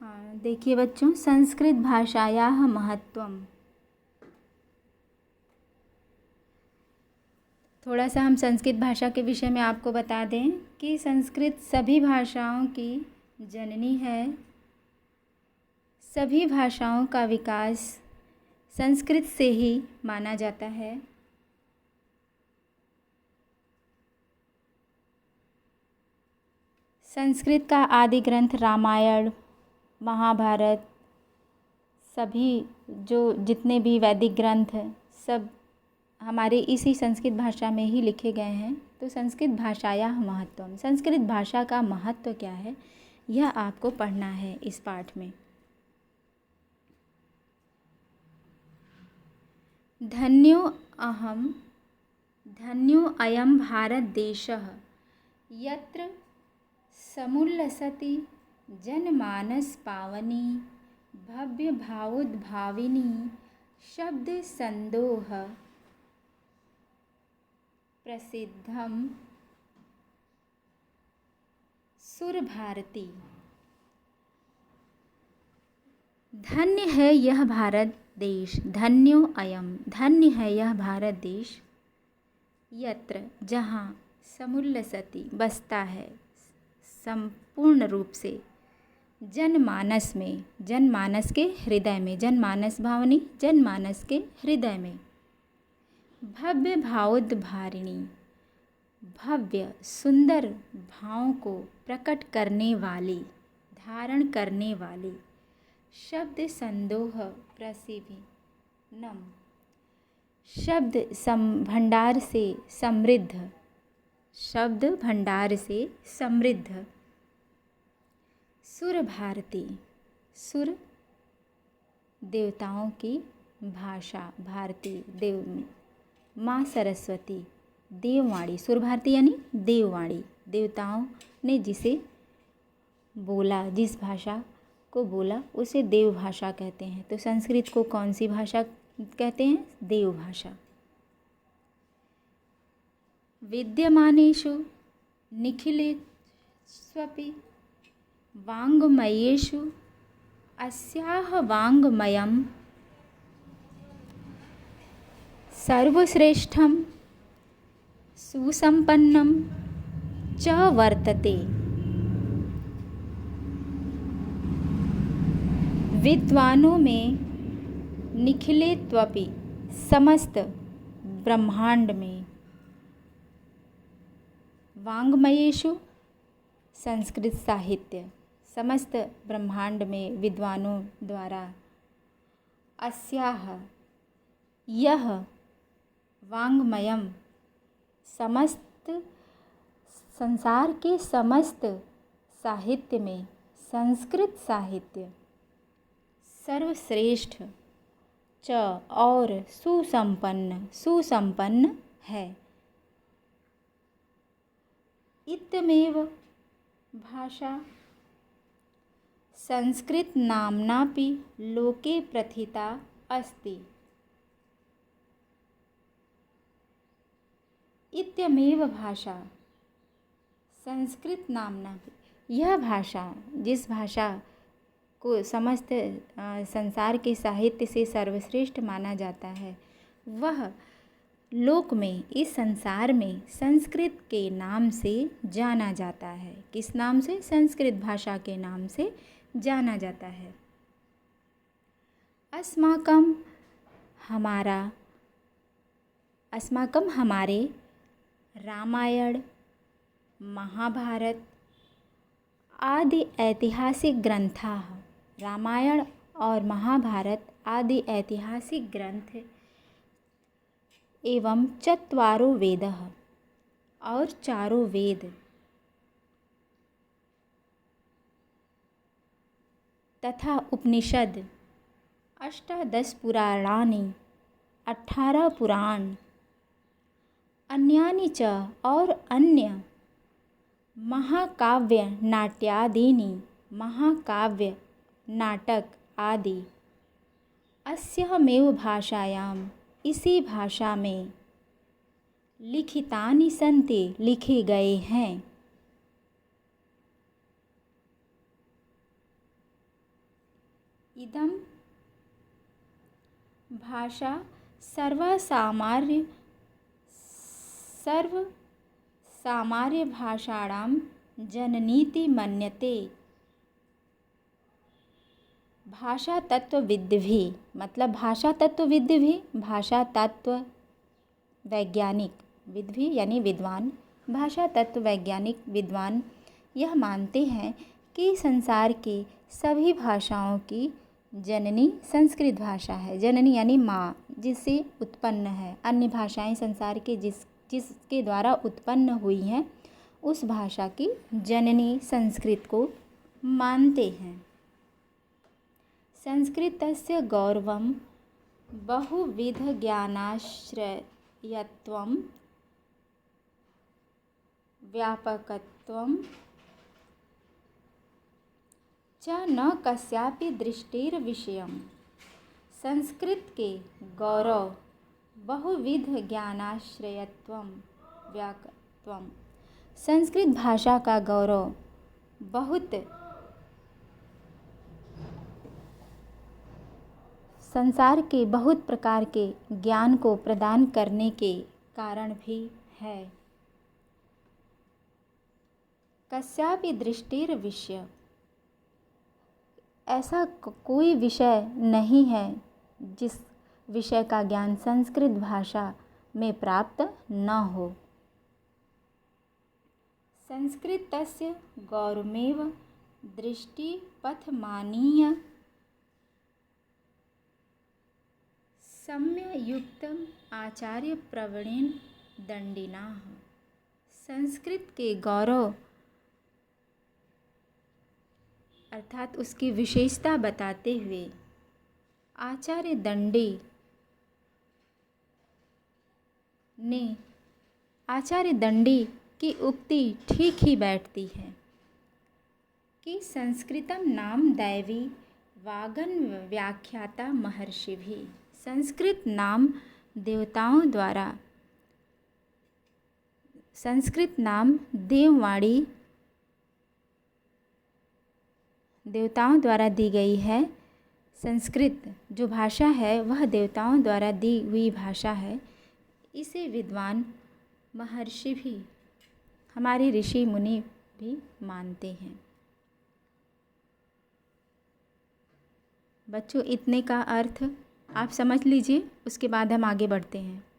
हाँ, देखिए बच्चों, संस्कृत भाषायाः महत्वम। थोड़ा सा हम संस्कृत भाषा के विषय में आपको बता दें कि संस्कृत सभी भाषाओं की जननी है। सभी भाषाओं का विकास संस्कृत से ही माना जाता है। संस्कृत का आदि ग्रंथ रामायण, महाभारत, सभी जितने भी वैदिक ग्रंथ हैं सब हमारे इसी संस्कृत भाषा में ही लिखे गए हैं। तो संस्कृत भाषायाः महत्वम, संस्कृत भाषा का महत्व क्या है, यह आपको पढ़ना है इस पाठ में। धन्यो अयं भारत देशः यत्र समुल्लसति जनमानस पावनी भव्य भावोद्भाविनी शब्द संदोह प्रसिद्धम सुर भारती। धन्य है यह भारत देश, धन्यो अयम, धन्य है यह भारत देश, यत्र जहाँ समुल्लसति बसता है संपूर्ण रूप से, जनमानस में, जनमानस के हृदय में, जनमानस भावनी जनमानस के हृदय में, भव्य भावोद्भारिणी, भव्य सुंदर भावों को प्रकट करने वाली, धारण करने वाली, शब्द संदोह प्रसिद्धम, शब्द भंडार से समृद्ध, शब्द भंडार से समृद्ध, सुर भारती, सुर देवताओं की भाषा, भारती देव माँ सरस्वती, देववाणी, सुर भारती यानी देववाणी, देवताओं ने जिसे बोला, जिस भाषा को बोला उसे देव भाषा कहते हैं। तो संस्कृत को कौन सी भाषा कहते हैं? देव भाषा। विद्यमानेषु निखिलेष्वपि वाङ्मयेषु अस्याः वाङ्मयं सर्वश्रेष्ठं सुसंपन्नं च वर्तते। विद्वानों में निखिलेत्वपि, समस्त ब्रह्मांड में, वाङ्मयेषु संस्कृत साहित्य, समस्त ब्रह्मांड में विद्वानों द्वारा, अस्याह यह, वाङ्मयम समस्त संसार के समस्त साहित्य में, संस्कृत साहित्य सर्वश्रेष्ठ च और सुसंपन्न, सुसंपन्न है। इत्यमेव भाषा संस्कृत नाम्नापि लोके प्रथिता अस्ति। इत्यमेव भाषा संस्कृत नाम्ना, यह भाषा, जिस भाषा को समस्त संसार के साहित्य से सर्वश्रेष्ठ माना जाता है, वह लोक में, इस संसार में संस्कृत के नाम से जाना जाता है। किस नाम से? संस्कृत भाषा के नाम से जाना जाता है। अस्माकं हमारे रामायण, महाभारत आदि ऐतिहासिक ग्रंथाः, रामायण और महाभारत आदि ऐतिहासिक ग्रंथ एवं चत्वारो वेदः, और चारों वेद, तथा उपनिषद, अष्टादश पुराणानि, 18 पुराण, अन्यानि च और अन्य, महाकाव्य नाट्यादीनि, महाकाव्य नाटक आदि, अस्यामेव भाषायाम, इसी भाषा में, लिखितानि सन्ति, लिखे गए हैं। इदं भाषा सर्वसामान्यभाषाणां जननीति मन्यते। भाषा तत्वविद्भिः, मतलब भाषा तत्वविद्भिः, भाषा तत्व वैज्ञानिक, विद्भिः यानी विद्वान, भाषा तत्व वैज्ञानिक विद्वान यह मानते हैं कि संसार के सभी भाषाओं की जननी संस्कृत भाषा है। जननी यानी माँ, जिससे उत्पन्न है। अन्य भाषाएं संसार के जिसके द्वारा उत्पन्न हुई हैं, उस भाषा की जननी संस्कृत को मानते हैं। संस्कृतस्य गौरवं बहुविधज्ञानाश्रयत्वं व्यापकत्वं च न कस्यापि दृष्टिर्विषयम्। संस्कृत के गौरव, बहुविधज्ञानाश्रयत्वं व्यापकत्वं, संस्कृत भाषा का गौरव संसार के बहुत प्रकार के ज्ञान को प्रदान करने के कारण भी है। कस्यापि दृष्टिर विषय, ऐसा कोई विषय नहीं है जिस विषय का ज्ञान संस्कृत भाषा में प्राप्त न हो। संस्कृतस्य गौरवमेव दृष्टिपथमानीय सम्ययुक्तम आचार्य प्रवीणेन दंडिनाः। संस्कृत के गौरव अर्थात उसकी विशेषता बताते हुए आचार्य दंडी की उक्ति ठीक ही बैठती है कि संस्कृतम नाम दैवी वागन व्याख्याता महर्षि भी। संस्कृत नाम देववाणी देवताओं द्वारा दी गई है। संस्कृत जो भाषा है वह देवताओं द्वारा दी हुई भाषा है। इसे विद्वान महर्षि भी, हमारे ऋषि मुनि भी मानते हैं। बच्चों, इतने का अर्थ आप समझ लीजिए, उसके बाद हम आगे बढ़ते हैं।